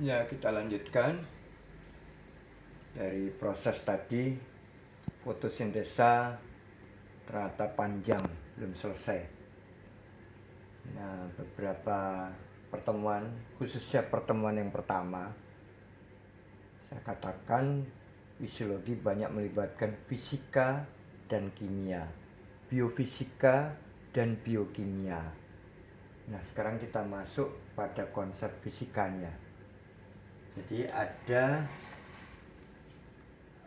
Ya, kita lanjutkan dari proses tadi. Fotosintesa ternyata panjang, belum selesai. Nah, beberapa pertemuan, khususnya pertemuan yang pertama, saya katakan fisiologi banyak melibatkan fisika dan kimia, biofisika dan biokimia. Nah, sekarang kita masuk pada konsep fisikanya. Jadi ada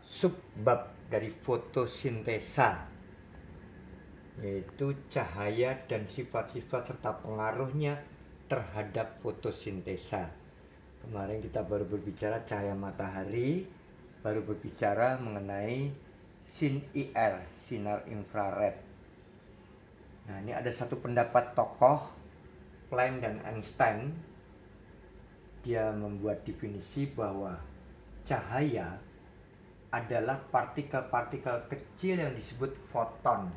subbab dari fotosintesa, yaitu cahaya dan sifat-sifat serta pengaruhnya terhadap fotosintesa. Kemarin kita baru berbicara cahaya matahari, baru berbicara mengenai sin IR, sinar infrared. Nah, ini ada satu pendapat tokoh, Planck dan Einstein. Dia membuat definisi bahwa cahaya adalah partikel-partikel kecil yang disebut foton.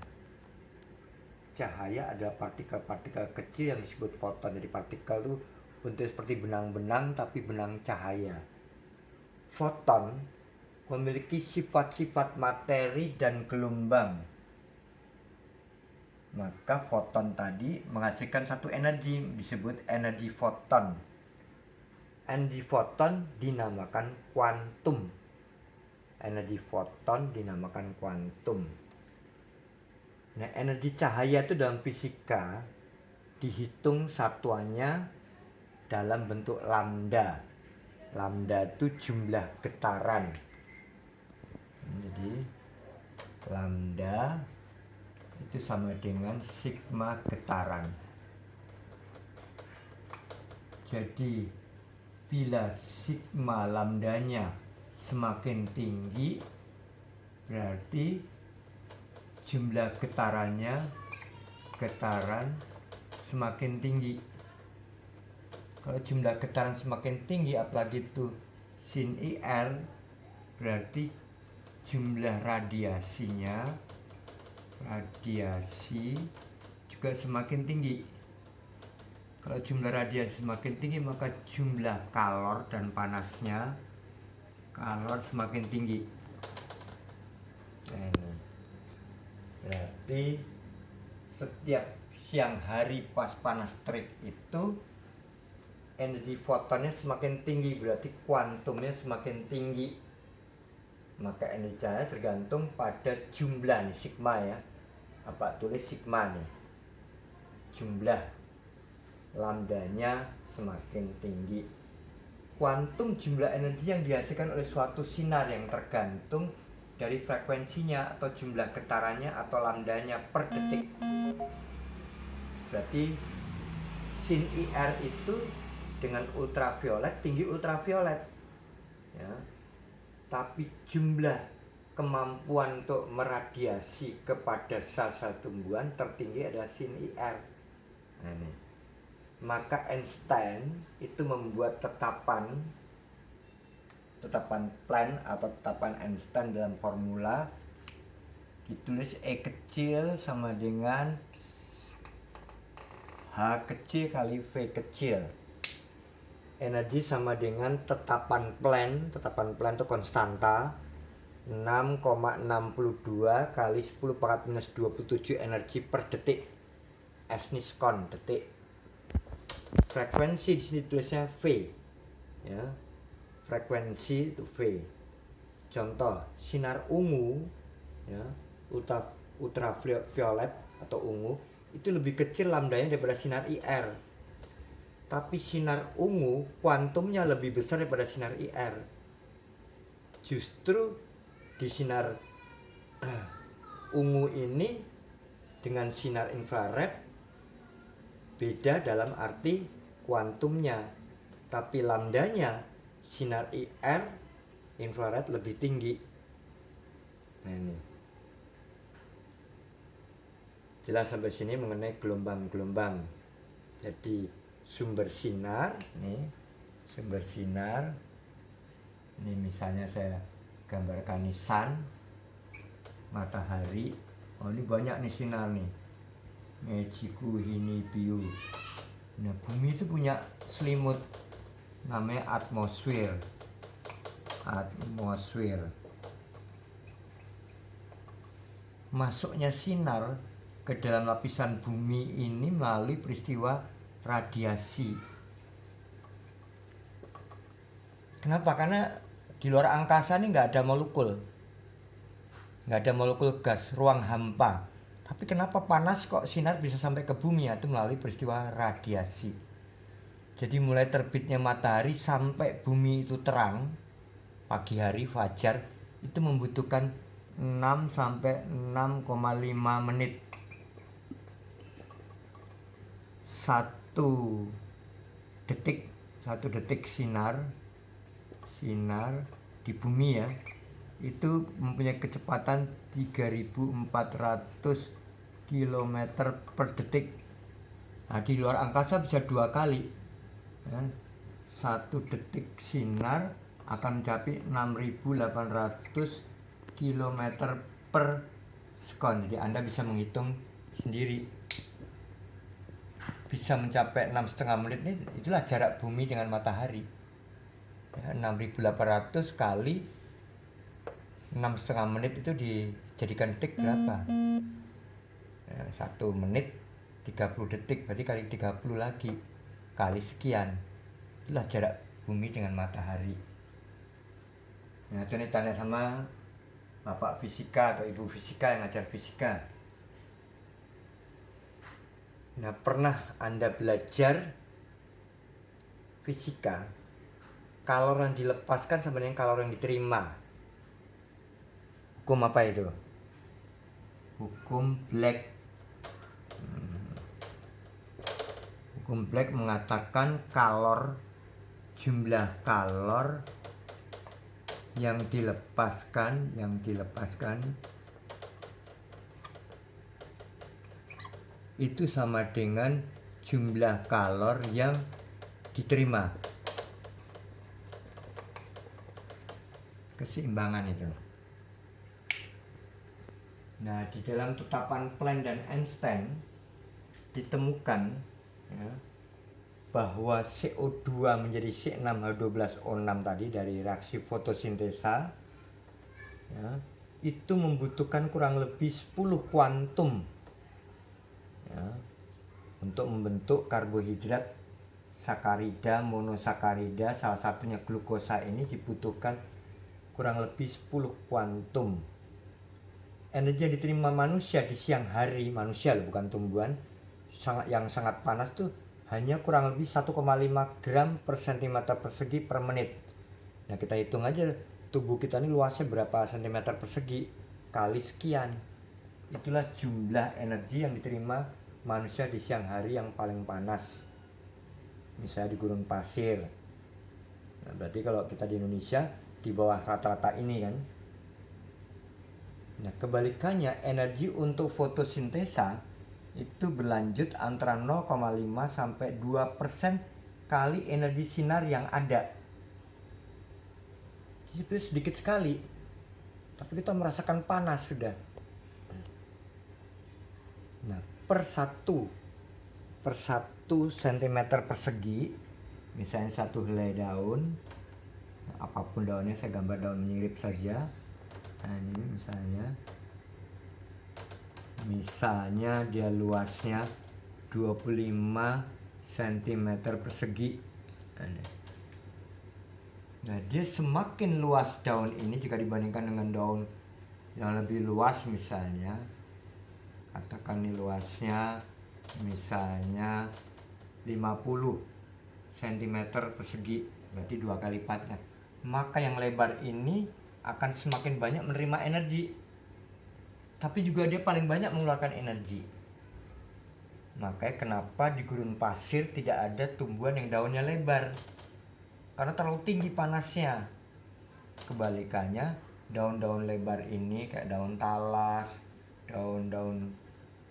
Cahaya adalah partikel-partikel kecil yang disebut foton. Jadi partikel itu bentuknya seperti benang-benang, tapi benang cahaya. Foton memiliki sifat-sifat materi dan gelombang. Maka foton tadi menghasilkan satu energi, disebut energi foton. Energi foton dinamakan kuantum. Energi foton dinamakan kuantum. Nah, energi cahaya itu dalam fisika dihitung satuannya dalam bentuk lambda. Lambda itu jumlah getaran. Jadi lambda itu sama dengan sigma getaran. Jadi bila sigma lambdanya semakin tinggi, berarti jumlah getaran semakin tinggi. Kalau jumlah getaran semakin tinggi, apalagi itu sin IR, berarti jumlah radiasi juga semakin tinggi. Kalau jumlah radiasi semakin tinggi, maka jumlah kalor dan panasnya semakin tinggi. Berarti setiap siang hari pas panas terik itu energi fotonnya semakin tinggi, berarti kuantumnya semakin tinggi. Maka energi cahaya tergantung pada jumlah nih, sigma ya. Apa tulis sigma nih? Jumlah lambdanya semakin tinggi. Kuantum jumlah energi yang dihasilkan oleh suatu sinar yang tergantung dari frekuensinya atau jumlah getarannya atau lambdanya per detik. Berarti sin IR itu dengan ultraviolet, tinggi ultraviolet ya. Tapi jumlah kemampuan untuk meradiasi kepada sel-sel tumbuhan tertinggi adalah sin IR. Nah, ini. Maka Einstein itu membuat tetapan Planck atau tetapan Einstein dalam formula ditulis E kecil sama dengan H kecil kali V kecil. Energi sama dengan tetapan Planck itu konstanta 6,62 kali 10⁻⁻27 energi per detik. S ini sekon detik. Frekuensi di sini tulisnya V ya. Frekuensi itu V. Contoh sinar ungu ya, ultraviolet atau ungu itu lebih kecil lambdanya daripada sinar IR. Tapi sinar ungu kuantumnya lebih besar daripada sinar IR. Justru di sinar ungu ini dengan sinar infrared beda dalam arti kuantumnya, tapi lambdanya sinar IR infrared lebih tinggi. Nah, ini jelas sampai sini mengenai gelombang-gelombang. Jadi sumber sinar nih, ini misalnya saya gambarkan nih sun, matahari. Oh, ini banyak nih sinar nih, Mechiku Hinibiu. Nah, bumi itu punya selimut namanya atmosfer. Masuknya sinar ke dalam lapisan bumi ini melalui peristiwa radiasi. Kenapa? Karena di luar angkasa ini nggak ada molekul gas, ruang hampa. Tapi kenapa panas kok sinar bisa sampai ke bumi? Itu melalui peristiwa radiasi. Jadi mulai terbitnya matahari sampai bumi itu terang, pagi hari fajar, itu membutuhkan 6 sampai 6,5 menit. 1 detik sinar di bumi ya, itu mempunyai kecepatan 3.400 km per detik. Nah, di luar angkasa bisa 2 kali ya. 1 detik sinar akan mencapai 6.800 km per sekon. Jadi Anda bisa menghitung sendiri. Bisa mencapai 6,5 menit ini, itulah jarak bumi dengan matahari ya, 6.800 kali 6,5 menit itu dijadikan detik berapa ya, 1 menit 30 detik, berarti kali 30 lagi kali sekian, itulah jarak bumi dengan matahari. Nah, itu nih tanya sama bapak fisika atau ibu fisika yang ngajar fisika. Nah, pernah Anda belajar fisika, kalori yang dilepaskan sama dengan kalori yang diterima. Hukum apa itu? Hukum Black. Hukum Black mengatakan jumlah kalor yang dilepaskan itu sama dengan jumlah kalor yang diterima. Keseimbangan itu. Nah, di dalam tetapan Planck dan Einstein ditemukan ya, bahwa CO2 menjadi C6H12O6 tadi dari reaksi fotosintesa ya, itu membutuhkan kurang lebih 10 kuantum ya, untuk membentuk karbohidrat sakarida, monosakarida, salah satunya glukosa. Ini dibutuhkan kurang lebih 10 kuantum. Energi yang diterima manusia di siang hari, manusia loh, bukan tumbuhan, yang sangat panas tuh hanya kurang lebih 1,5 gram per cm persegi per menit. Nah, kita hitung aja tubuh kita ini luasnya berapa cm persegi kali sekian. Itulah jumlah energi yang diterima manusia di siang hari yang paling panas. Misalnya di gurun pasir. Nah, berarti kalau kita di Indonesia di bawah rata-rata ini kan. Nah, kebalikannya energi untuk fotosintesa itu berlanjut antara 0,5 sampai 2% kali energi sinar yang ada. Itu sedikit sekali, tapi kita merasakan panas sudah. Nah, per 1 cm persegi, misalnya 1 helai daun, apapun daunnya, saya gambar daun mirip saja. Nah, ini misalnya dia luasnya 25 cm persegi. Nah, dia semakin luas daun ini jika dibandingkan dengan daun yang lebih luas, misalnya katakan ini luasnya misalnya 50 cm persegi, berarti 2 kali lipatnya. Maka yang lebar ini akan semakin banyak menerima energi, tapi juga dia paling banyak mengeluarkan energi. Makanya kenapa di gurun pasir tidak ada tumbuhan yang daunnya lebar, karena terlalu tinggi panasnya. Kebalikannya, daun-daun lebar ini kayak daun talas, daun-daun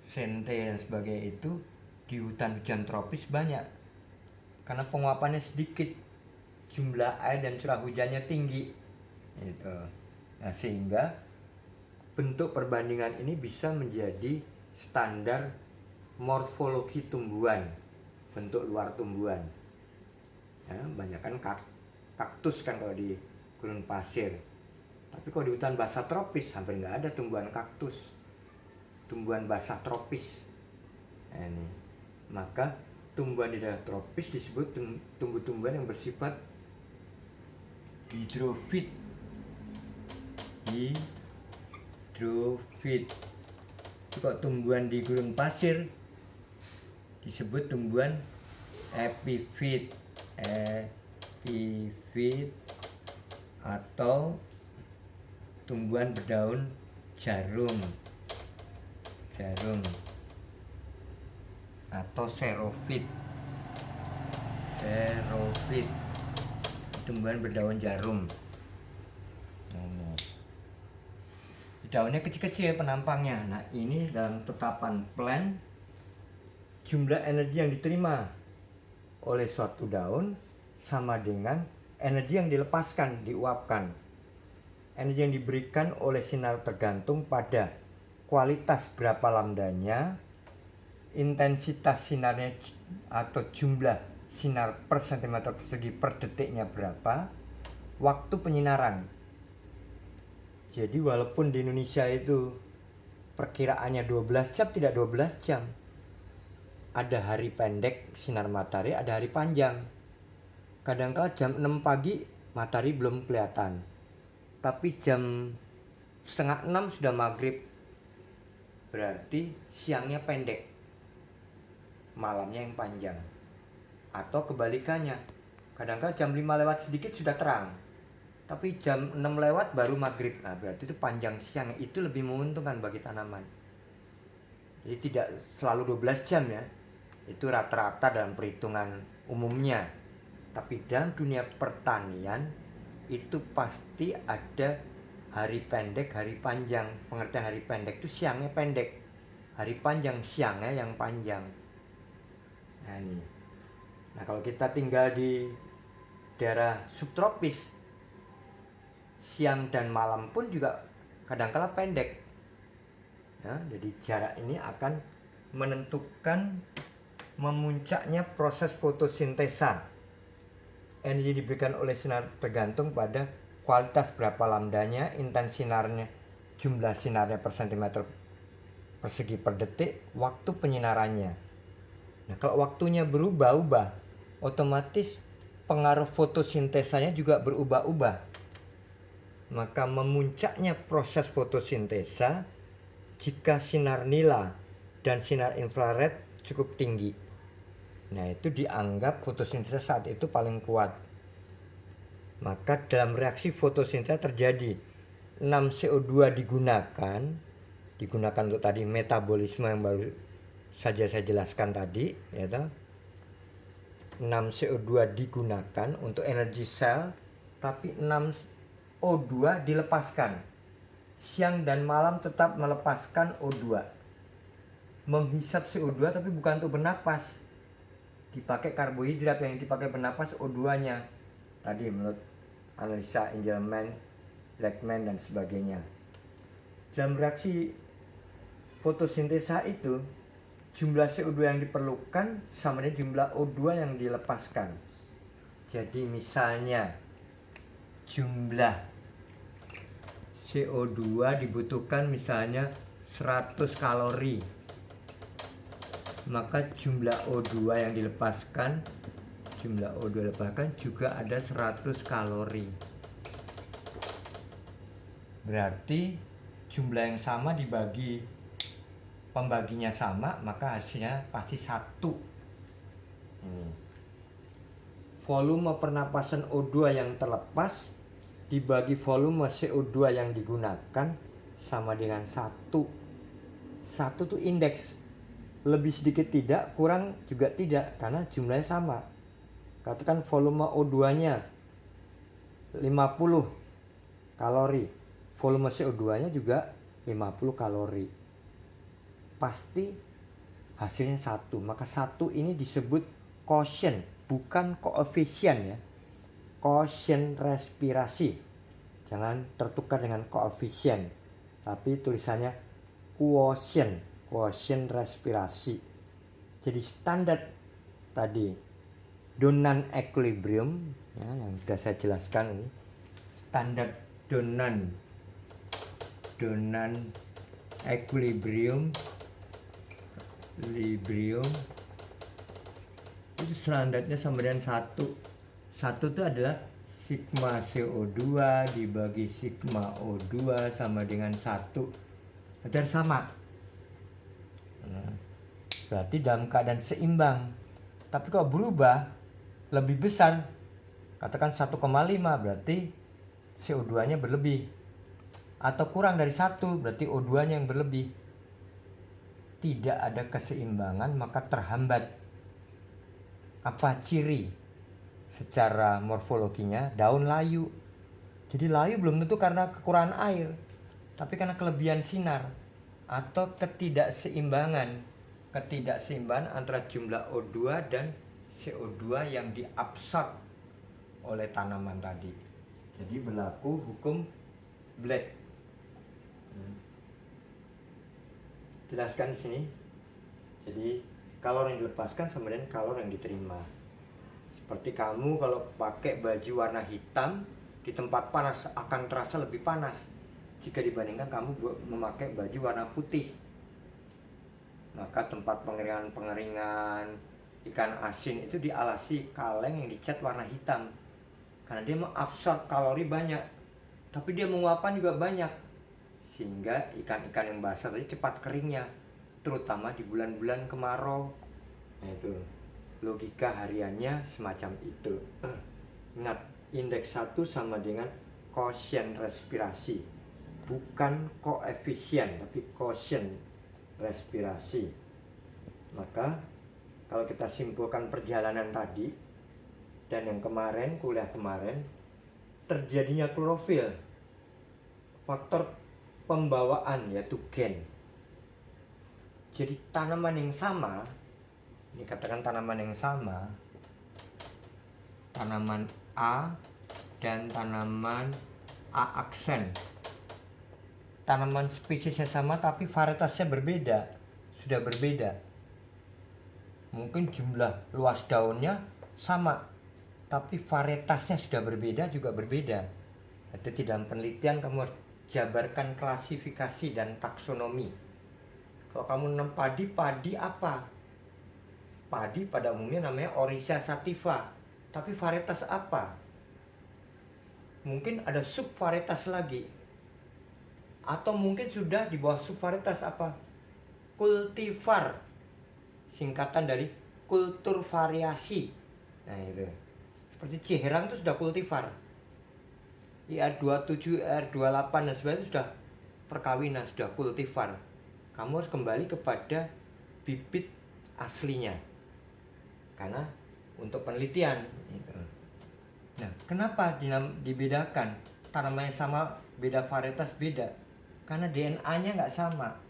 sente dan sebagainya itu di hutan tropis banyak, karena penguapannya sedikit, jumlah air dan curah hujannya tinggi gitu. Nah, sehingga bentuk perbandingan ini bisa menjadi standar morfologi tumbuhan, bentuk luar tumbuhan. Ya, banyak kan kaktus kan kalau di gurun pasir. Tapi kalau di hutan basah tropis hampir nggak ada tumbuhan kaktus, tumbuhan basah tropis. Nah, ini. Maka tumbuhan di daerah tropis disebut tumbuh-tumbuhan yang bersifat hidrofit. Hidrofit. Kalau tumbuhan di gurun pasir disebut tumbuhan epifit. Epifit atau tumbuhan berdaun jarum atau xerofit. Tumbuhan berdaun jarum. Daunnya kecil-kecil penampangnya. Nah, ini dalam tetapan Planck, jumlah energi yang diterima oleh suatu daun sama dengan energi yang dilepaskan, diuapkan. Energi yang diberikan oleh sinar tergantung pada kualitas berapa lambdanya, intensitas sinarnya atau jumlah sinar per cm persegi per detiknya berapa, waktu penyinaran. Jadi walaupun di Indonesia itu perkiraannya 12 jam, tidak 12 jam. Ada hari pendek sinar matahari, ada hari panjang. Kadang-kala jam 6 pagi matahari belum kelihatan. Tapi jam setengah 6 sudah maghrib. Berarti siangnya pendek, malamnya yang panjang. Atau kebalikannya, kadang-kala jam 5 lewat sedikit sudah terang, tapi jam 6 lewat baru maghrib. Nah, berarti itu panjang siang, itu lebih menguntungkan bagi tanaman. Jadi tidak selalu 12 jam ya, itu rata-rata dalam perhitungan umumnya. Tapi dalam dunia pertanian itu pasti ada hari pendek, hari panjang. Pengertian hari pendek itu siangnya pendek, hari panjang siangnya yang panjang. Nah ini. Nah, kalau kita tinggal di daerah subtropis, siang dan malam pun juga kadang-kala pendek. Ya, jadi jarak ini akan menentukan memuncaknya proses fotosintesa. Energi diberikan oleh sinar tergantung pada kualitas berapa lambdanya, intensitas sinarnya, jumlah sinarnya per cm persegi per detik, waktu penyinarannya. Nah, kalau waktunya berubah-ubah, otomatis pengaruh fotosintesanya juga berubah-ubah. Maka memuncaknya proses fotosintesa jika sinar nila dan sinar infrared cukup tinggi. Nah, itu dianggap fotosintesa saat itu paling kuat. Maka dalam reaksi fotosintesa terjadi 6 CO2 digunakan untuk tadi metabolisme yang baru saja saya jelaskan tadi, ya toh. 6 CO2 digunakan untuk energi sel, tapi 6 O2 dilepaskan. Siang dan malam tetap melepaskan O2. Menghisap CO2 tapi bukan untuk bernapas. Dipakai karbohidrat, yang dipakai bernapas O2-nya. Tadi menurut analisa Engelmann, Blackman dan sebagainya. Dalam reaksi fotosintesa itu, jumlah CO2 yang diperlukan sama dengan jumlah O2 yang dilepaskan. Jadi misalnya jumlah CO2 dibutuhkan misalnya 100 kalori, maka jumlah O2 yang dilepaskan juga ada 100 kalori. Berarti jumlah yang sama dibagi, pembaginya sama, maka hasilnya pasti 1. Volume pernapasan O2 yang terlepas dibagi volume CO2 yang digunakan sama dengan 1. 1 itu indeks. Lebih sedikit tidak, kurang juga tidak, karena jumlahnya sama. Katakan volume O2-nya 50 kalori, volume CO2-nya juga 50 kalori. Pasti hasilnya 1. Maka 1 ini disebut quotient, bukan koefisien ya. Quotient respirasi. Jangan tertukar dengan koefisien, tapi tulisannya quotient respirasi. Jadi standar tadi Donan equilibrium ya, yang sudah saya jelaskan ini. Standar Donan equilibrium itu standarnya sama dengan 1 itu adalah sigma CO2 dibagi sigma O2 sama dengan 1, dan sama. Nah, berarti dalam keadaan seimbang. Tapi kalau berubah lebih besar, katakan 1,5, berarti CO2 nya berlebih. Atau kurang dari 1, berarti O2 nya yang berlebih. Tidak ada keseimbangan, maka terhambat. Apa ciri? Secara morfologinya daun layu. Jadi layu belum tentu karena kekurangan air, tapi karena kelebihan sinar atau ketidakseimbangan antara jumlah O2 dan CO2 yang diabsorb oleh tanaman tadi. Jadi berlaku hukum Black. Jelaskan di sini. Jadi kalori yang dilepaskan sama dengan kalori yang diterima. Seperti kamu kalau pakai baju warna hitam di tempat panas akan terasa lebih panas jika dibandingkan kamu memakai baju warna putih. Maka tempat pengeringan ikan asin itu dialasi kaleng yang dicat warna hitam, karena dia mengabsorb kalori banyak, tapi dia menguapkan juga banyak, sehingga ikan-ikan yang basah tadi cepat keringnya, terutama di bulan-bulan kemarau. Nah, itu logika hariannya semacam itu. Ingat, indeks 1 sama dengan koefisien respirasi, bukan koefisien tapi koefisien respirasi. Maka kalau kita simpulkan perjalanan tadi dan yang kemarin, kuliah kemarin, terjadinya klorofil, faktor pembawaan yaitu gen. Jadi tanaman yang sama, ini katakan tanaman yang sama, tanaman A dan tanaman A aksen. Tanaman spesiesnya sama tapi varietasnya berbeda, sudah berbeda. Mungkin jumlah luas daunnya sama, tapi varietasnya sudah berbeda, juga berbeda. Jadi dalam penelitian kamu harus jabarkan klasifikasi dan taksonomi. Kalau kamu nanam padi apa? Padi pada umumnya namanya Oryza sativa, tapi varietas apa? Mungkin ada subvarietas lagi, atau mungkin sudah di bawah subvarietas apa? Kultivar, singkatan dari kultur variasi. Nah itu, seperti Ciherang itu sudah kultivar. IR27, IR28 dan sebagainya sudah perkawinan, sudah kultivar. Kamu harus kembali kepada bibit aslinya, karena untuk penelitian gitu. Nah, kenapa dibedakan? Tanamannya sama, beda varietas beda, karena DNA-nya nggak sama.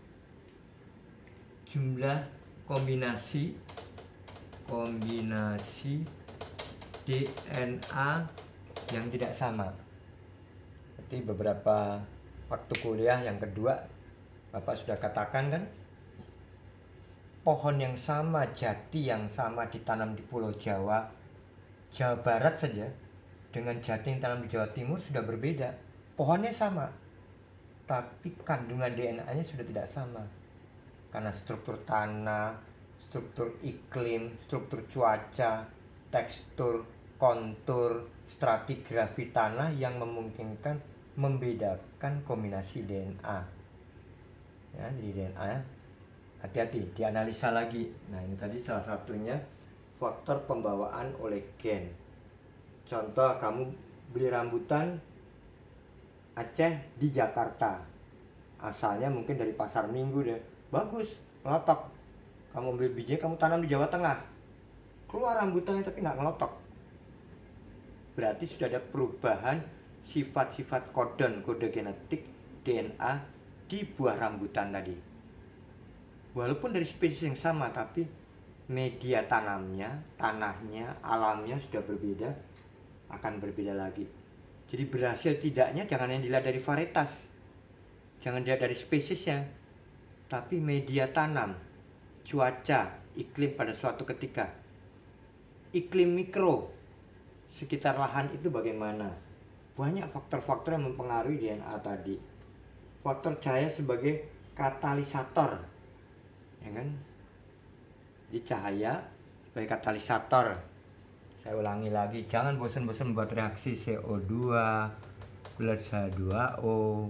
Jumlah kombinasi DNA yang tidak sama. Seperti beberapa waktu kuliah yang kedua, Bapak sudah katakan kan, pohon yang sama, jati yang sama ditanam di Pulau Jawa, Jawa Barat saja, dengan jati yang ditanam di Jawa Timur sudah berbeda. Pohonnya sama, tapi kandungan DNA-nya sudah tidak sama. Karena struktur tanah, struktur iklim, struktur cuaca, tekstur, kontur, stratigrafi tanah yang memungkinkan membedakan kombinasi DNA. Ya, jadi DNA hati-hati, dianalisa lagi. Nah, ini tadi salah satunya faktor pembawaan oleh gen. Contoh, kamu beli rambutan Aceh di Jakarta, asalnya mungkin dari pasar Minggu deh, bagus, ngelotok. Kamu beli bijinya, kamu tanam di Jawa Tengah, keluar rambutannya tapi nggak ngelotok. Berarti sudah ada perubahan sifat-sifat kode genetik DNA di buah rambutan tadi. Walaupun dari spesies yang sama, tapi media tanamnya, tanahnya, alamnya sudah berbeda, akan berbeda lagi. Jadi berhasil tidaknya jangan yang dilihat dari varietas, jangan dilihat dari spesiesnya, tapi media tanam, cuaca, iklim pada suatu ketika. iklim mikro sekitar lahan itu bagaimana. Banyak faktor-faktor yang mempengaruhi DNA tadi. Faktor cahaya sebagai katalisator, ya kan? Di cahaya sebagai katalisator. Saya ulangi lagi, jangan bosan-bosan buat reaksi CO2 plus H2O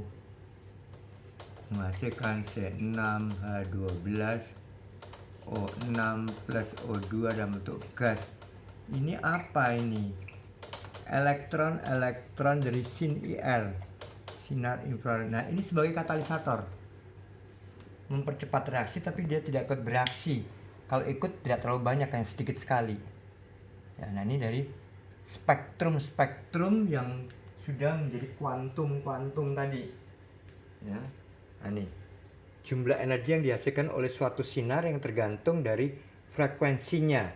menghasilkan C6H12O6 plus O2 dalam bentuk gas. Ini apa ini? Elektron dari sin IR, sinar infrared. Nah, ini sebagai katalisator, mempercepat reaksi, tapi dia tidak ikut bereaksi. Kalau ikut tidak terlalu banyak, yang sedikit sekali. Ya, nah ini dari spektrum yang sudah menjadi kuantum tadi. Ya, nah ini jumlah energi yang dihasilkan oleh suatu sinar yang tergantung dari frekuensinya,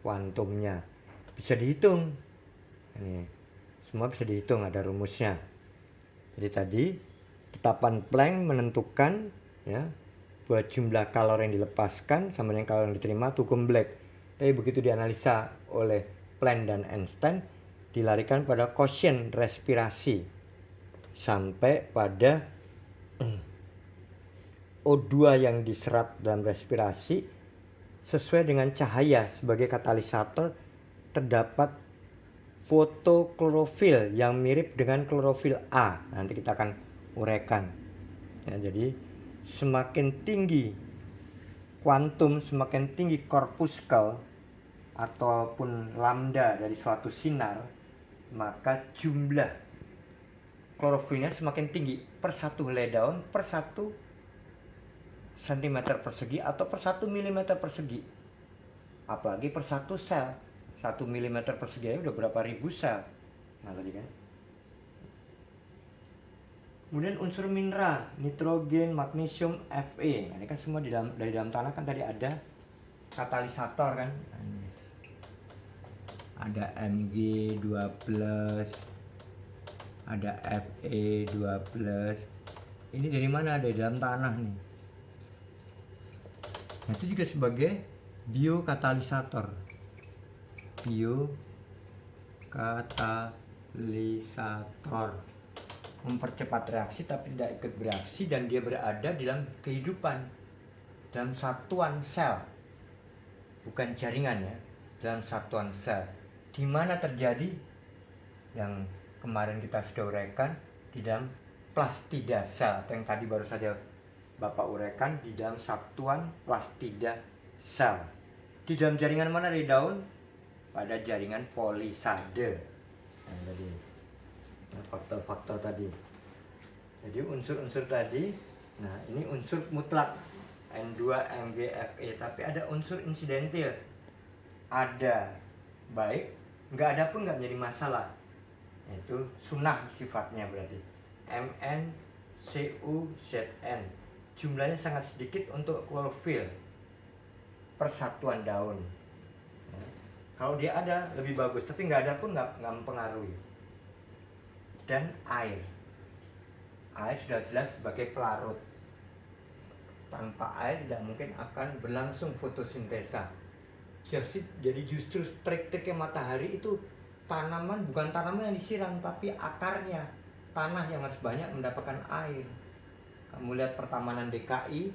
kuantumnya. Bisa dihitung. Ini semua bisa dihitung, ada rumusnya. Jadi tadi tetapan Planck menentukan ya buat jumlah kalori yang dilepaskan sama dengan kalori yang diterima itu Black. Tapi begitu dianalisa oleh Planck dan Einstein, dilarikan pada quotient respirasi sampai pada O2 yang diserap dalam respirasi sesuai dengan cahaya sebagai katalisator. Terdapat fotoklorofil yang mirip dengan klorofil A. Nanti kita akan uraikan. Ya, jadi semakin tinggi kuantum, semakin tinggi korpuskal ataupun lambda dari suatu sinar, maka jumlah klorofilnya semakin tinggi per satu helai daun, per 1 cm persegi atau per 1 mm persegi. Apalagi per 1 sel. 1 mm persegi udah berapa ribu sel. Nah tadi kan. Kemudian unsur mineral, nitrogen, magnesium, Fe. Nah, ini kan semua dari dalam tanah kan tadi ada katalisator kan. Ada Mg2+, ada Fe2+. Ini dari mana? Dari dalam tanah nih. Nah, itu juga sebagai biokatalisator. Biokatalisator. Mempercepat reaksi tapi tidak ikut bereaksi, dan dia berada di dalam kehidupan, dalam satuan sel, bukan jaringan ya, dalam satuan sel. Di mana terjadi yang kemarin kita sudah uraikan di dalam plastida sel, yang tadi baru saja Bapak uraikan, di dalam satuan plastida sel. Di dalam jaringan mana dari daun? Pada jaringan polisade. Nah, tadi faktor-faktor tadi. Jadi unsur-unsur tadi. Nah, ini unsur mutlak N2 MgFe, tapi ada unsur insidentil. Ada baik, nggak ada pun nggak menjadi masalah. Itu sunnah sifatnya berarti. Mn CuZn. Jumlahnya sangat sedikit untuk klorofil persatuan daun. Nah, kalau dia ada lebih bagus, tapi nggak ada pun nggak mempengaruhi. Dan air sudah jelas sebagai pelarut. Tanpa air tidak mungkin akan berlangsung fotosintesa. Jadi justru trik-triknya matahari itu tanaman, bukan tanaman yang disiram, tapi akarnya, tanah yang harus banyak mendapatkan air. Kamu lihat pertamanan DKI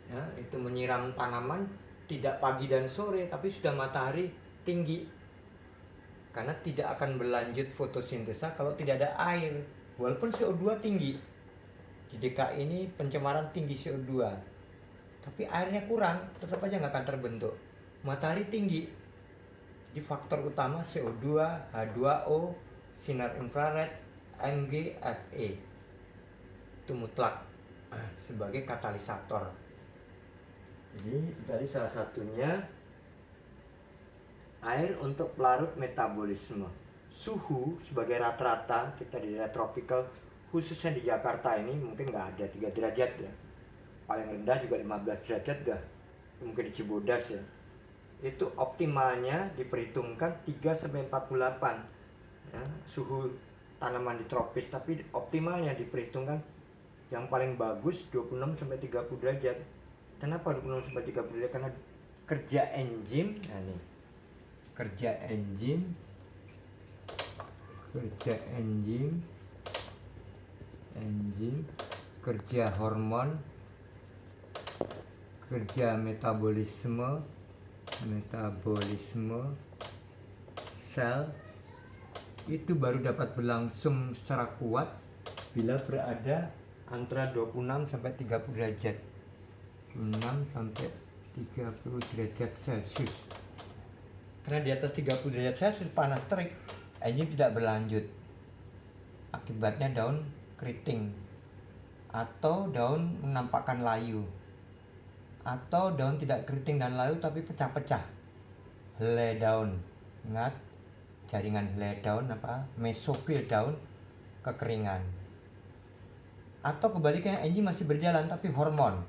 ya, itu menyiram tanaman tidak pagi dan sore, tapi sudah matahari tinggi. Karena tidak akan berlanjut fotosintesa kalau tidak ada air. Walaupun CO2 tinggi. Di DKI ini pencemaran tinggi CO2. Tapi airnya kurang, tetap aja nggak akan terbentuk. Matahari tinggi. Jadi faktor utama CO2, H2O, sinar infrared, Mg, Fe. Itu mutlak sebagai katalisator. Jadi tadi salah satunya air untuk pelarut metabolisme. Suhu sebagai rata-rata kita di daerah tropikal, khususnya di Jakarta ini mungkin nggak ada 3 derajat ya. Paling rendah juga 15 derajat dah. Mungkin di Cibodas ya. Itu optimalnya diperhitungkan 3-48 ya, suhu tanaman di tropis, tapi optimalnya diperhitungkan yang paling bagus 26-30 derajat. Kenapa 26-30 derajat? Karena kerja enzim. Nah nih, kerja enzim, kerja hormon, kerja metabolisme sel, itu baru dapat berlangsung secara kuat bila berada antara 26 sampai 30 derajat. 26 sampai 30 derajat Celcius. Karena di atas 30 derajat Celcius panas terik, enzim tidak berlanjut. Akibatnya daun keriting, atau daun menampakkan layu, atau daun tidak keriting dan layu tapi pecah-pecah. Helai daun, ingat jaringan helai daun mesofil daun kekeringan. Atau kebalikannya, enzim masih berjalan tapi hormon.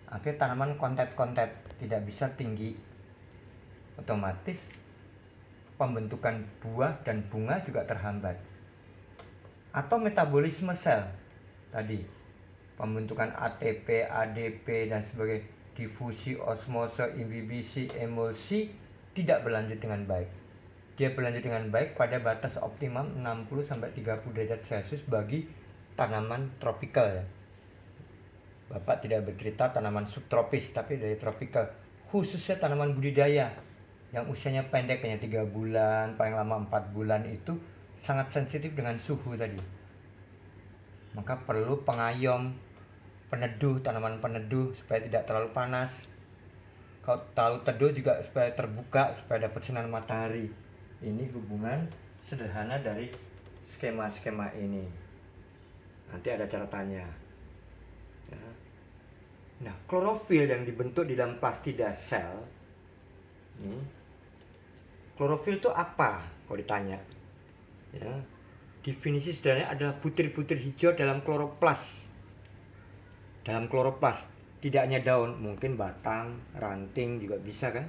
Akhirnya tanaman kontet-kontet, tidak bisa tinggi. Otomatis pembentukan buah dan bunga juga terhambat. Atau metabolisme sel tadi, pembentukan ATP, ADP dan sebagainya, difusi, osmose, inhibisi, emulsi tidak berlanjut dengan baik. Dia berlanjut dengan baik pada batas optimum 60 sampai 30 derajat Celcius bagi tanaman tropikal ya. Bapak tidak bercerita tanaman subtropis, tapi dari tropikal, khususnya tanaman budidaya yang usianya pendek, hanya 3 bulan, paling lama 4 bulan, itu sangat sensitif dengan suhu tadi. Maka perlu pengayom, peneduh, tanaman peneduh supaya tidak terlalu panas. Kalau terlalu teduh juga supaya terbuka, supaya dapat sinar matahari. Ini hubungan sederhana dari skema-skema ini. Nanti ada catatannya. Ya. Nah, klorofil yang dibentuk di dalam plastida sel, ini, klorofil itu apa? Kalau ditanya, ya, definisi sederhananya adalah butir-butir hijau dalam kloroplas. Dalam kloroplas, tidak hanya daun, mungkin batang, ranting juga bisa kan?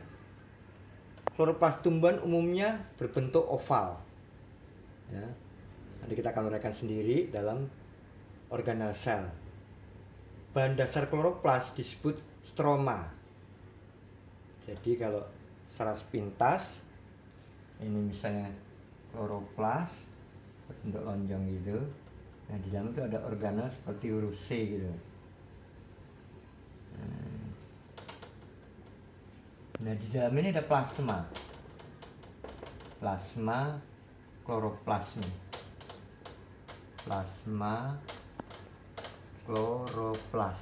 Kloroplas tumbuhan umumnya berbentuk oval. Ya. Nanti kita akan uraikan sendiri dalam organel sel. Bahan dasar kloroplas disebut stroma. Jadi kalau secara sepintas, ini misalnya kloroplas berbentuk lonjong gitu. Nah, di dalam itu ada organel seperti huruf C gitu. Nah, di dalam ini ada plasma kloroplas nih. Plasma kloroplas.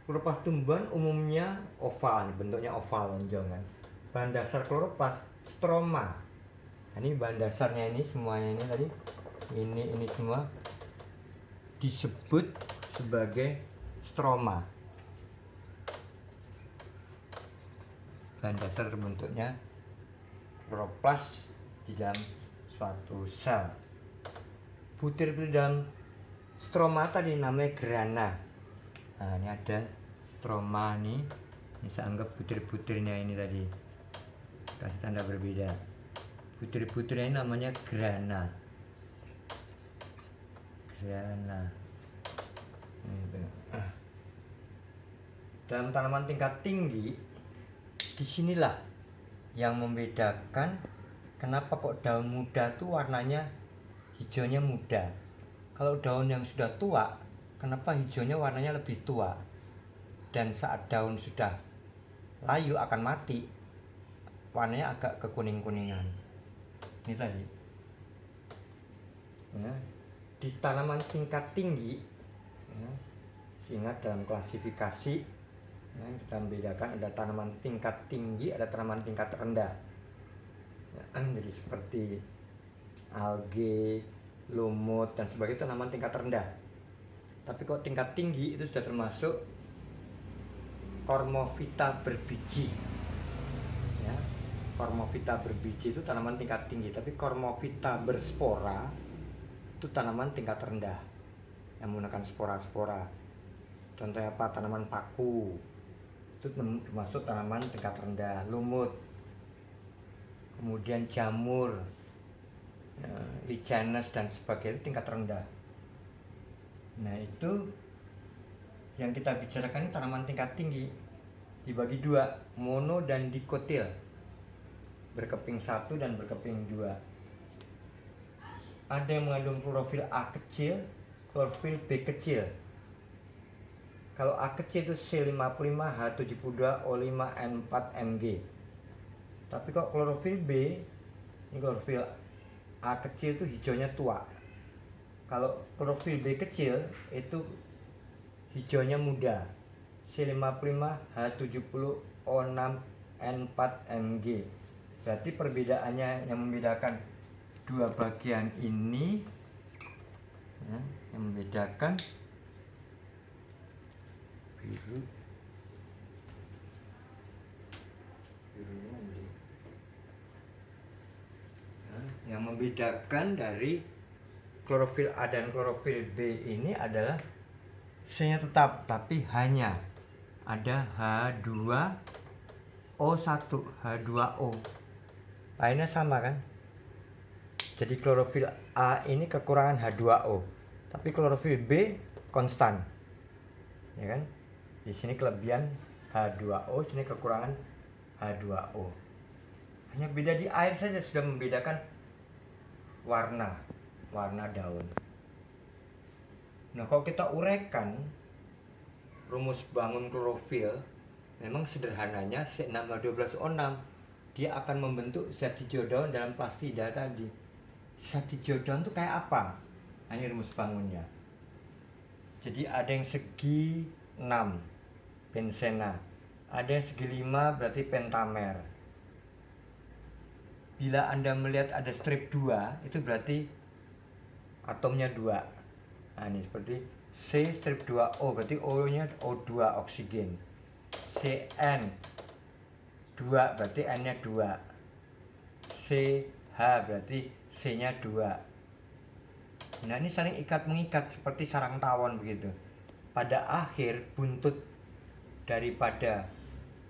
Kloroplas tumbuhan umumnya oval, bentuknya oval lonjong kan. Bahan dasar kloroplas stroma. Nah, ini bahan dasarnya, ini semuanya ini tadi, ini semua disebut sebagai stroma. Bahan dasar terbentuknya kloroplas di dalam suatu sel. Butir-butir dalam stroma tadi namanya grana. Nah, ini ada stroma nih. Ini saya anggap butir-butirnya ini tadi. Kasih tanda berbeda. Butir-butirnya ini namanya grana. Dalam tanaman tingkat tinggi, disinilah yang membedakan kenapa kok daun muda tuh warnanya hijaunya muda. Kalau daun yang sudah tua, kenapa hijaunya warnanya lebih tua? Dan saat daun sudah layu akan mati, warnanya agak kekuning-kuningan. Ini tadi. Ya. Di tanaman tingkat tinggi, ya, ingat dalam klasifikasi, ya, kita membedakan ada tanaman tingkat tinggi, ada tanaman tingkat rendah. Ya, jadi seperti alge, lumut dan sebagainya, tanaman tingkat rendah. Tapi kok tingkat tinggi itu sudah termasuk Cormophyta berbiji. Ya, Cormophyta berbiji itu tanaman tingkat tinggi, tapi Cormophyta berspora itu tanaman tingkat rendah yang menggunakan spora-spora. Contohnya apa? Tanaman paku itu termasuk tanaman tingkat rendah. Lumut, kemudian jamur, ya, lichanes dan sebagainya tingkat rendah. Nah, itu yang kita bicarakan ini tanaman tingkat tinggi. dibagi dua, mono dan dikotil, berkeping 1 dan berkeping 2. Ada yang mengandung klorofil A kecil, klorofil B kecil. Kalau A kecil itu C55H72O5N4Mg. Tapi kok klorofil B, ini klorofil A kecil itu hijaunya tua. Kalau klorofil B kecil itu hijaunya muda, C55H70O6N4Mg. Berarti perbedaannya, yang membedakan dua bagian ini, ya, yang membedakan biru, yang membedakan dari klorofil A dan klorofil B ini adalah C-nya tetap, tapi hanya ada H2O1, H2O. Lainnya sama kan? Jadi klorofil A ini kekurangan H2O, tapi klorofil B konstan. Ya kan? Di sini kelebihan H2O, sini kekurangan H2O. Hanya beda di air saja sudah membedakan warna daun. Nah, kalau kita uraikan rumus bangun klorofil, memang sederhananya C6H12O6 dia akan membentuk zat hijau daun dalam plastida tadi. Zat hijau daun itu kayak apa? Nah, ini rumus bangunnya. Jadi ada yang segi 6, bensena. Ada yang segi 5, berarti pentamer. Bila Anda melihat ada strip 2, itu berarti atomnya 2. Nah, ini seperti C strip 2O, berarti O-nya O2, oksigen. Cn 2, berarti N-nya 2. CH, berarti C-nya 2. Nah, ini saling ikat-mengikat seperti sarang tawon begitu. Pada akhir buntut daripada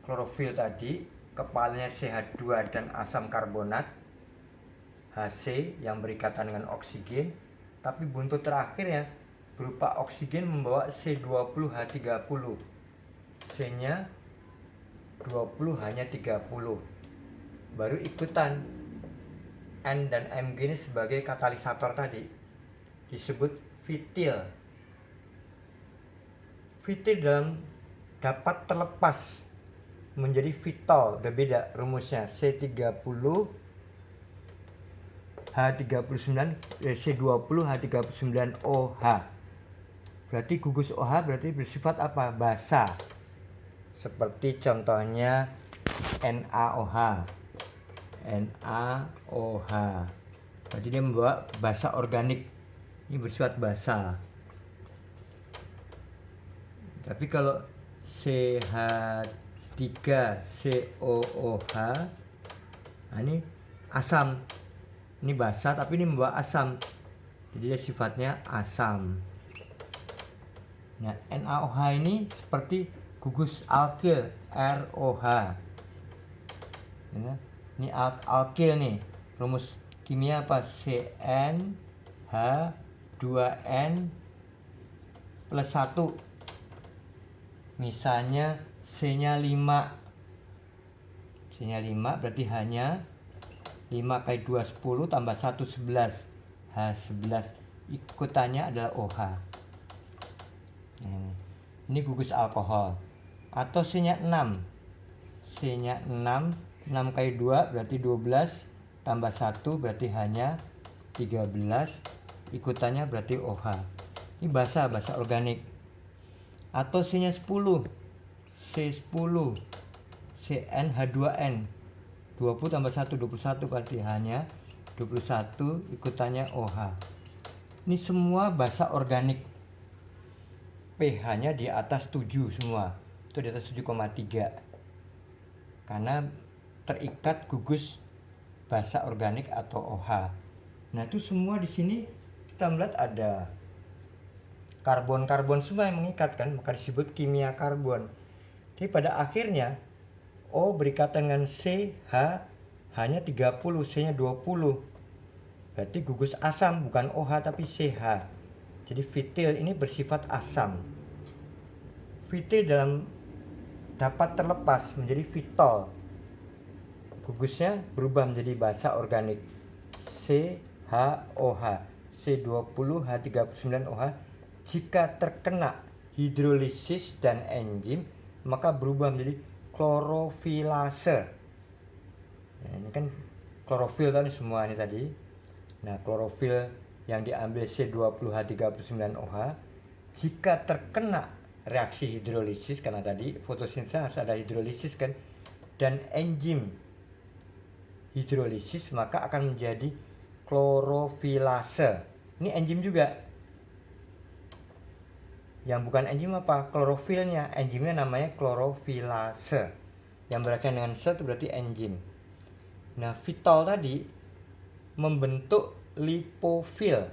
klorofil tadi, kepalanya CH2 dan asam karbonat HC yang berikatan dengan oksigen, tapi buntut terakhirnya berupa oksigen membawa C20H30. C-nya 20, hanya 30. Baru ikutan N dan Mg ini sebagai katalisator tadi, disebut vitil. Vitil dapat terlepas menjadi vitol, berbeda rumusnya. C20H39OH. Berarti gugus OH berarti bersifat apa? Basa. Seperti contohnya NaOH. NaOH. Berarti dia membawa basa organik. Ini bersifat basa. Tapi kalau CH3COOH, nah ini asam. Ini basa tapi ini membawa asam. Jadi dia sifatnya asam. Nah, NaOH ini seperti gugus alkil, ROH. Ya, ini alkil nih. Rumus kimia apa? CnH2n plus 1. Misalnya C-nya 5. C-nya 5 berarti hanya 5 kali 2 10 tambah 1 11. H11. Ikutannya adalah OH. Ini gugus alkohol. Atau C-nya 6. C-nya 6. 6 kali 2 berarti 12 tambah 1 berarti hanya 13. Ikutannya berarti OH. Ini basa organik. Atau C-nya 10. C10. CnH2n. 20 tambah 1 21 berarti hanya 21, ikutannya OH. Ini semua basa organik. pH-nya di atas 7 semua. Itu di atas 7,3. Karena terikat gugus basa organik atau OH. Nah, itu semua di sini kita melihat ada karbon-karbon semua yang mengikat kan, maka disebut kimia karbon. Jadi pada akhirnya O berikatan dengan CH hanya 30, C-nya 20. Berarti gugus asam, bukan OH tapi CH. Jadi vitil ini bersifat asam. Vitil dalam dapat terlepas menjadi fitol. Gugusnya berubah menjadi basa organik CHOH, C20H39OH. Jika terkena hidrolisis dan enzim, maka berubah menjadi klorofilase. Nah, ini kan klorofil tadi semua ini tadi. Nah, klorofil yang diambil C20H39OH jika terkena reaksi hidrolisis, karena tadi fotosintesis harus ada hidrolisis kan, dan enzim hidrolisis, maka akan menjadi klorofilase. Ini enzim juga. Yang bukan enzim apa? Klorofilnya. Enzimnya namanya klorofilase. Yang berkaitan dengan sel itu berarti enzim. Nah, fitol tadi membentuk lipofil,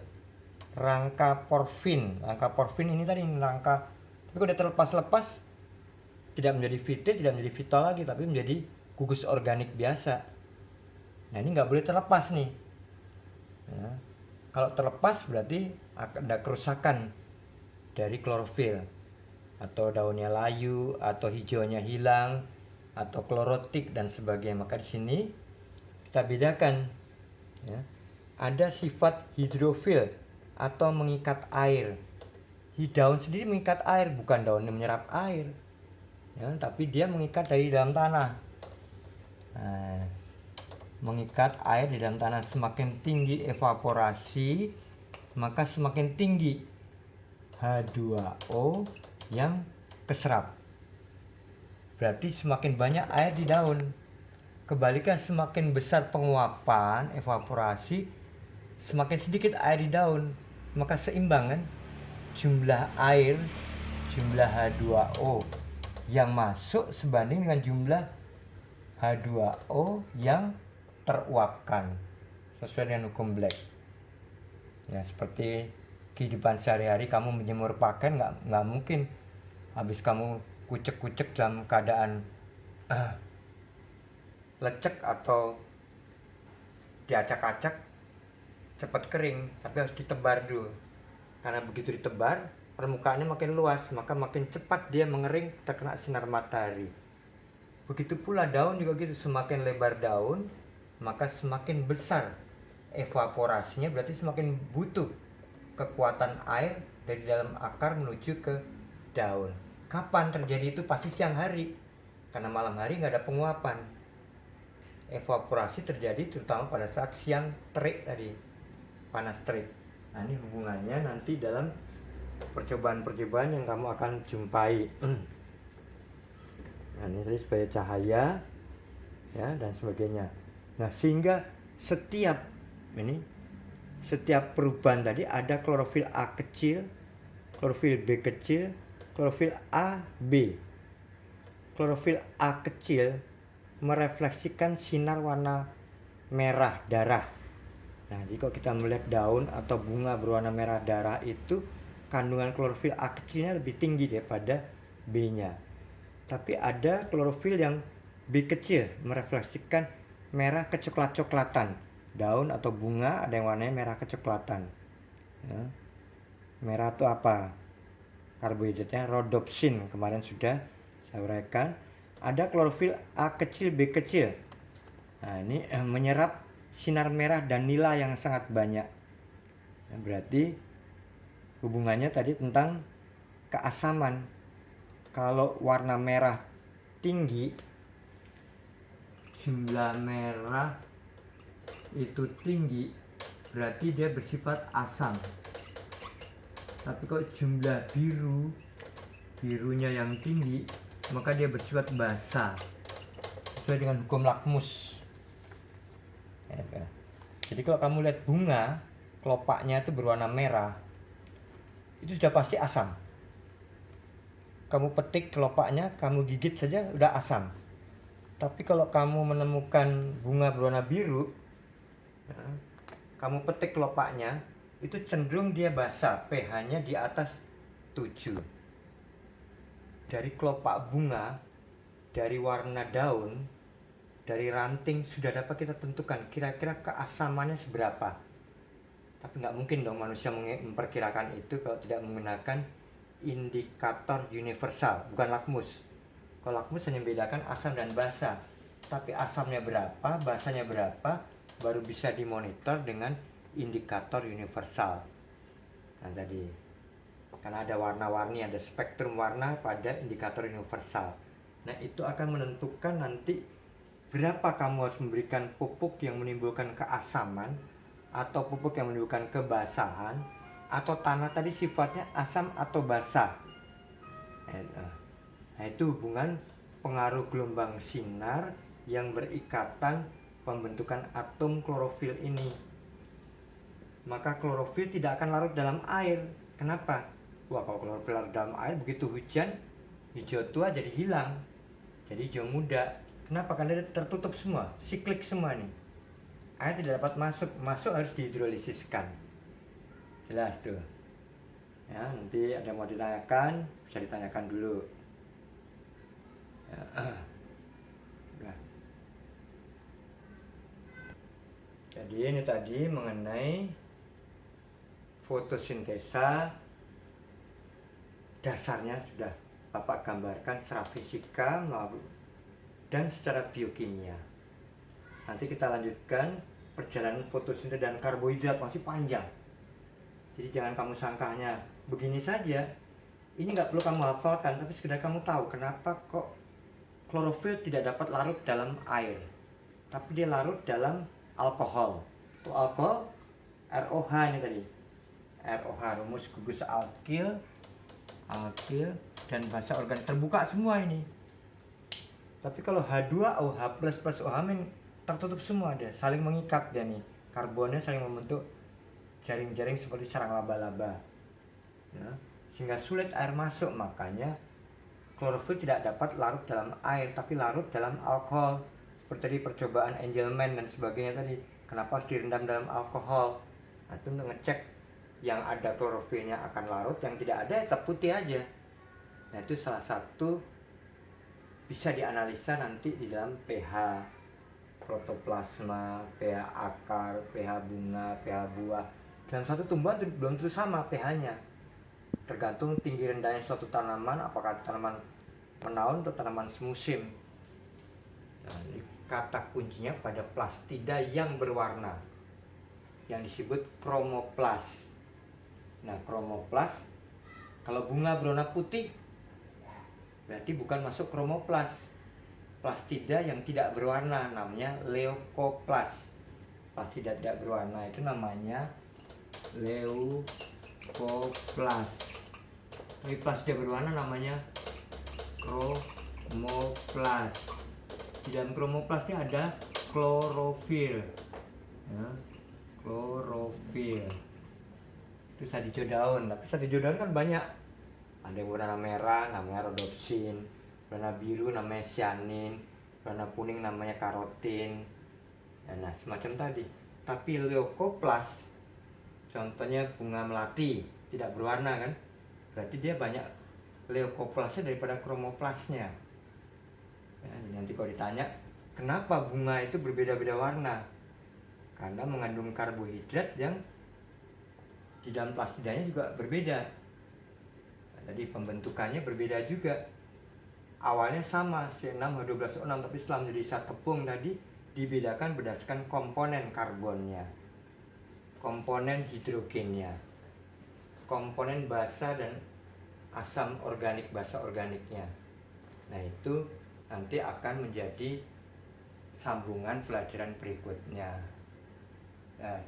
rangka porfin. Rangka porfin ini tadi rangka, tapi kalau udah terlepas-lepas tidak menjadi fitil, tidak menjadi fitol lagi, tapi menjadi gugus organik biasa. Nah, ini nggak boleh terlepas nih. Nah, kalau terlepas berarti ada kerusakan dari klorofil, atau daunnya layu, atau hijaunya hilang, atau klorotik dan sebagainya. Maka di sini kita bedakan, ya. Ada sifat hidrofil atau mengikat air. Daun sendiri mengikat air, bukan daunnya menyerap air, ya, tapi dia mengikat dari dalam tanah. Nah, mengikat air di dalam tanah. Semakin tinggi evaporasi, maka semakin tinggi H2O yang keserap. Berarti semakin banyak air di daun. Kebalikan, semakin besar penguapan evaporasi, semakin sedikit air di daun. Maka seimbang kan jumlah air, jumlah H2O yang masuk sebanding dengan jumlah H2O yang teruapkan, sesuai dengan hukum Black. Ya, seperti kehidupan sehari-hari, kamu menjemur pakaian, nggak mungkin habis kamu kucek-kucek dalam keadaan lecek atau diacak-acak cepat kering, tapi harus ditebar dulu. Karena begitu ditebar, permukaannya makin luas, maka makin cepat dia mengering terkena sinar matahari. Begitu pula daun juga gitu, semakin lebar daun, maka semakin besar evaporasinya, berarti semakin butuh kekuatan air dari dalam akar menuju ke daun. Kapan terjadi itu? Pasti siang hari, karena malam hari nggak ada penguapan. Evaporasi terjadi terutama pada saat siang terik tadi, panas terik. Nah, ini hubungannya nanti dalam percobaan-percobaan yang kamu akan jumpai. Nah, ini tadi sebagai cahaya, ya, dan sebagainya. Nah, sehingga setiap perubahan tadi ada klorofil A kecil, klorofil B kecil, klorofil A, B. Klorofil A kecil merefleksikan sinar warna merah darah. Nah, jadi kalau kita melihat daun atau bunga berwarna merah darah itu, kandungan klorofil A kecilnya lebih tinggi daripada B-nya. Tapi ada klorofil yang B kecil merefleksikan merah kecoklat-coklatan. Daun atau bunga ada yang warnanya merah kecoklatan. Ya. Merah itu apa? Karbohidratnya rhodopsin, kemarin sudah saya uraikan. Ada klorofil A kecil, B kecil. Nah, ini menyerap sinar merah dan nila yang sangat banyak. Nah, berarti hubungannya tadi tentang keasaman. Kalau warna merah tinggi, jumlah merah itu tinggi, berarti dia bersifat asam. Tapi kalau jumlah birunya yang tinggi, maka dia bersifat basa, sesuai dengan hukum lakmus. Jadi kalau kamu lihat bunga, kelopaknya itu berwarna merah, itu sudah pasti asam. Kamu petik kelopaknya, kamu gigit saja udah asam. Tapi kalau kamu menemukan bunga berwarna biru, kamu petik kelopaknya, itu cenderung dia basah, pH-nya di atas 7. Dari kelopak bunga, dari warna daun, dari ranting, sudah dapat kita tentukan kira-kira keasamannya seberapa. Tapi nggak mungkin dong manusia memperkirakan itu kalau tidak menggunakan indikator universal, bukan lakmus. Kalau lakmus hanya membedakan asam dan basa, tapi asamnya berapa, basanya berapa, baru bisa dimonitor dengan indikator universal. Nah tadi, karena ada warna-warni, ada spektrum warna pada indikator universal. Nah itu akan menentukan nanti berapa kamu harus memberikan pupuk yang menimbulkan keasaman, atau pupuk yang menimbulkan kebasahan, atau tanah tadi sifatnya asam atau basah. Nah itu hubungan pengaruh gelombang sinar yang berikatan pembentukan atom klorofil ini. Maka klorofil tidak akan larut dalam air. Kenapa? Wah, kalau klorofil larut dalam air, begitu hujan, hijau tua jadi hilang, jadi hijau muda. Kenapa? Karena dia tertutup semua, siklik semua nih. Air tidak dapat masuk harus dihidrolisiskan. Jelas tuh. Ya, nanti ada yang mau ditanyakan, bisa ditanyakan dulu. Ya. Jadi ini tadi mengenai fotosintesa, dasarnya sudah Bapak gambarkan secara fisika dan secara biokimia. Nanti kita lanjutkan perjalanan fotosintesa dan karbohidrat, masih panjang. Jadi jangan kamu sangka hanya begini saja. Ini nggak perlu kamu hafalkan, tapi sekedar kamu tahu kenapa kok klorofil tidak dapat larut dalam air, tapi dia larut dalam alkohol. Itu alkohol ROH ini tadi. ROH, rumus gugus alkil dan basa organik terbuka semua ini. Tapi kalau H2OH plus OH tertutup semua, dia saling mengikat dia nih. Karbonnya saling membentuk jaring-jaring seperti sarang laba-laba. Ya, sehingga sulit air masuk, makanya klorofil tidak dapat larut dalam air tapi larut dalam alkohol. Seperti percobaan Angelman dan sebagainya tadi, kenapa harus direndam dalam alkohol? Nah, itu untuk ngecek yang ada klorofilnya akan larut, yang tidak ada tetap putih aja. Nah itu salah satu bisa dianalisa nanti di dalam pH protoplasma, pH akar, pH bunga, pH buah. Dalam satu tumbuhan belum tentu sama pH-nya, tergantung tinggi rendahnya suatu tanaman, apakah tanaman menaun atau tanaman semusim. Nah, ini kata kuncinya pada plastida yang berwarna, yang disebut kromoplas. Nah, kromoplas, kalau bunga berwarna putih, berarti bukan masuk kromoplas. Plastida yang tidak berwarna namanya leucoplas. Plastida tidak berwarna itu namanya leucoplas. Tapi plastida berwarna namanya kromoplas. Di dalam kromoplasnya ada klorofil, ya, klorofil. Itu sadijo daun, tapi sadijo daun kan banyak. Ada yang warna merah namanya rhodopsin, warna biru namanya cyanin, warna kuning namanya karotin. Nah, semacam tadi. Tapi leucoplas, contohnya bunga melati, tidak berwarna kan? Berarti dia banyak leucoplasnya daripada kromoplasnya. Ya, nanti kalau ditanya kenapa bunga itu berbeda-beda warna, karena mengandung karbohidrat yang di dalam plastidanya juga berbeda. Nah, tadi pembentukannya berbeda juga. Awalnya sama C6H12O6, tapi setelah menjadi zat tepung tadi dibedakan berdasarkan komponen karbonnya, komponen hidrogennya, komponen basa dan asam organik basa organiknya. Nah itu nanti akan menjadi sambungan pelajaran berikutnya. Nah,